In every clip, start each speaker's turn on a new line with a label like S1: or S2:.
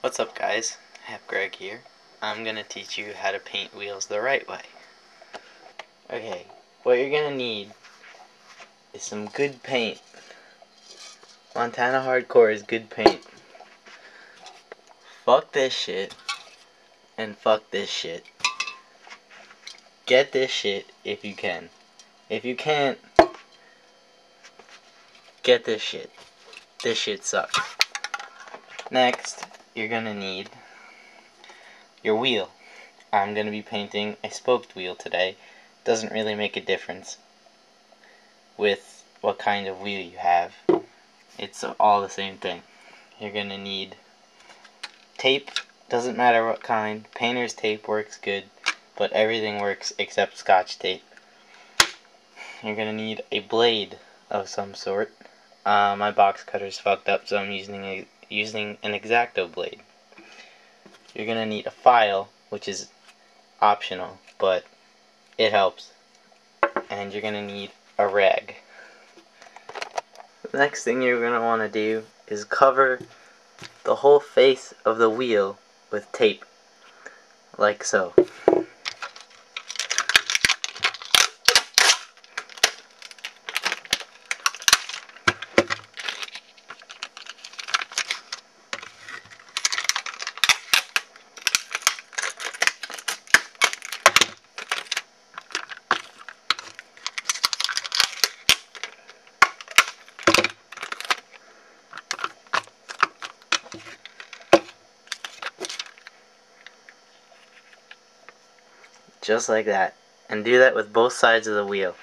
S1: What's up, guys? Greg here. I'm gonna teach you how to paint wheels the right way. Okay, what you're gonna need is some good paint. Montana Hardcore is good paint. Fuck this shit and fuck this shit. Get this shit if you can. If you can't, get this shit. This shit sucks. Next, you're gonna need your wheel. I'm gonna be painting a spoked wheel today. Doesn't really make a difference with what kind of wheel you have. It's all the same thing. You're gonna need tape. Doesn't matter what kind. Painter's tape works good, but everything works except Scotch tape. You're gonna need a blade of some sort. My box cutter's fucked up, so I'm using an X-Acto blade. You're gonna need a file, which is optional, but it helps. And you're gonna need a rag. The next thing you're gonna want to do is cover the whole face of the wheel with tape, like so. Just like that. And do that with both sides of the wheel.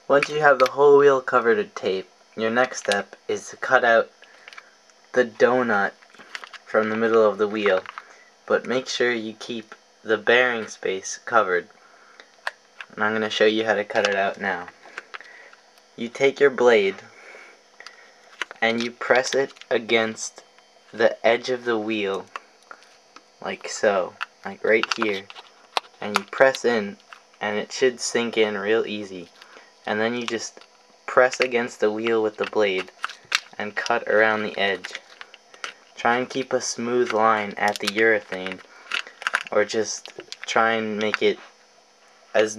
S1: Once you have the whole wheel covered with tape, your next step is to cut out the donut from the middle of the wheel, but make sure you keep the bearing space covered. And I'm going to show you how to cut it out now. You take your blade and you press it against the edge of the wheel, like so, like right here. And you press in, and it should sink in real easy. And then you just press against the wheel with the blade and cut around the edge. Try and keep a smooth line at the urethane, or just try and make it as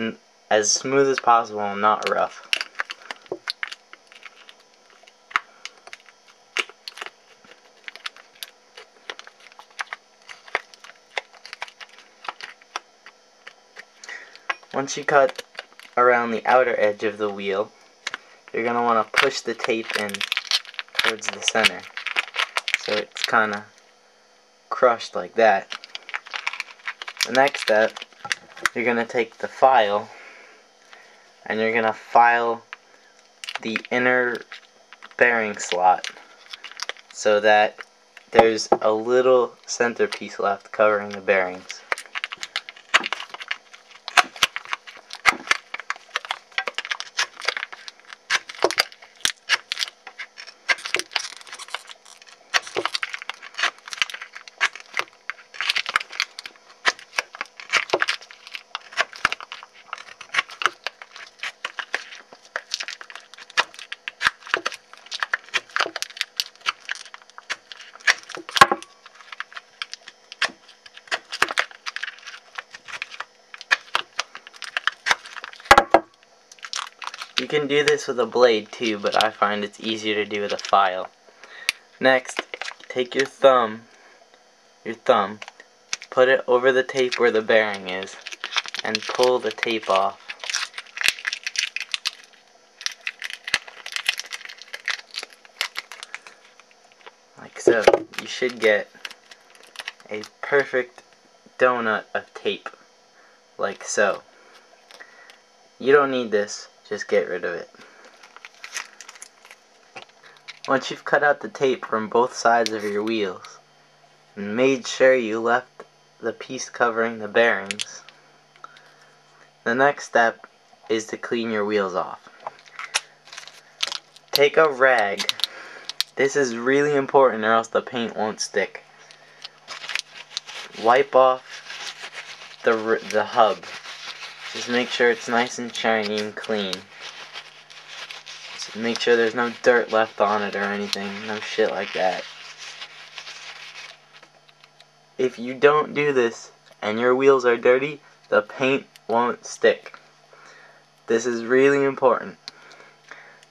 S1: smooth as possible and not rough. Once you cut around the outer edge of the wheel, you're going to want to push the tape in towards the center, so it's kind of crushed like that. The next step, you're going to take the file and you're going to file the inner bearing slot so that there's a little centerpiece left covering the bearings. You can do this with a blade too, but I find it's easier to do with a file. Next, take your thumb, put it over the tape where the bearing is, and pull the tape off. Like so. You should get a perfect donut of tape, like so. You don't need this, just get rid of it. Once you've cut out the tape from both sides of your wheels, and made sure you left the piece covering the bearings, the next step is to clean your wheels off. Take a rag. This is really important or else the paint won't stick. Wipe off the hub. Just make sure it's nice and shiny and clean. Just make sure there's no dirt left on it or anything. No shit like that. If you don't do this and your wheels are dirty, the paint won't stick. This is really important.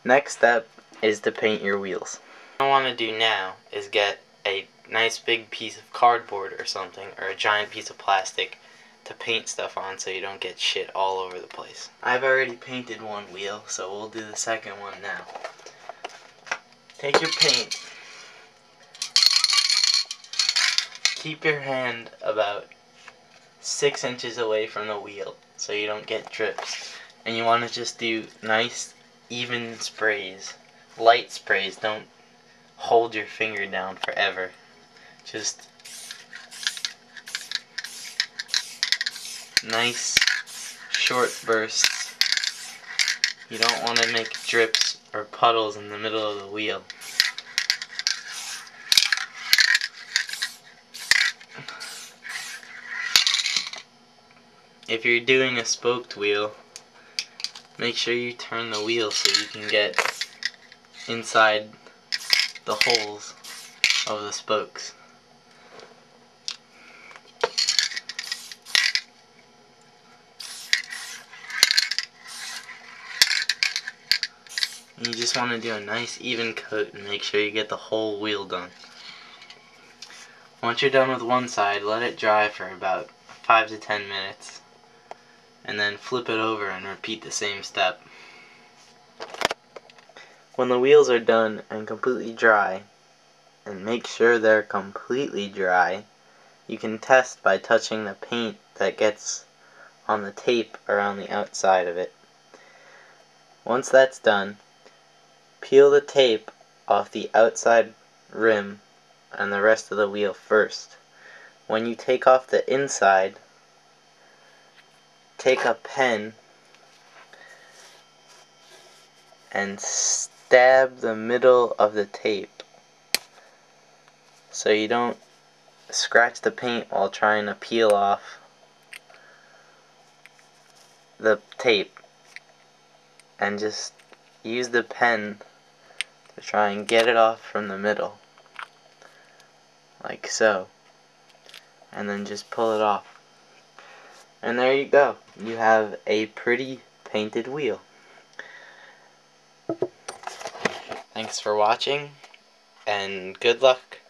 S1: Next step is to paint your wheels. What I want to do now is get a nice big piece of cardboard or something, or a giant piece of plastic to paint stuff on so you don't get shit all over the place. I've already painted one wheel, so we'll do the second one now. Take your paint. Keep your hand about 6 inches away from the wheel so you don't get drips. And you want to just do nice, even sprays. Light sprays. Don't hold your finger down forever. Just nice, short bursts. You don't want to make drips or puddles in the middle of the wheel. If you're doing a spoked wheel, make sure you turn the wheel so you can get inside the holes of the spokes. You just want to do a nice even coat and make sure you get the whole wheel done. Once you're done with one side, let it dry for about 5 to 10 minutes. And then flip it over and repeat the same step. When the wheels are done and completely dry, and make sure they're completely dry, you can test by touching the paint that gets on the tape around the outside of it. Once that's done, peel the tape off the outside rim and the rest of the wheel first. When you take off the inside, take a pen and stab the middle of the tape so you don't scratch the paint while trying to peel off the tape, and just use the pen to try and get it off from the middle, like so, and then just pull it off. And there you go. You have a pretty painted wheel. Thanks for watching, and good luck.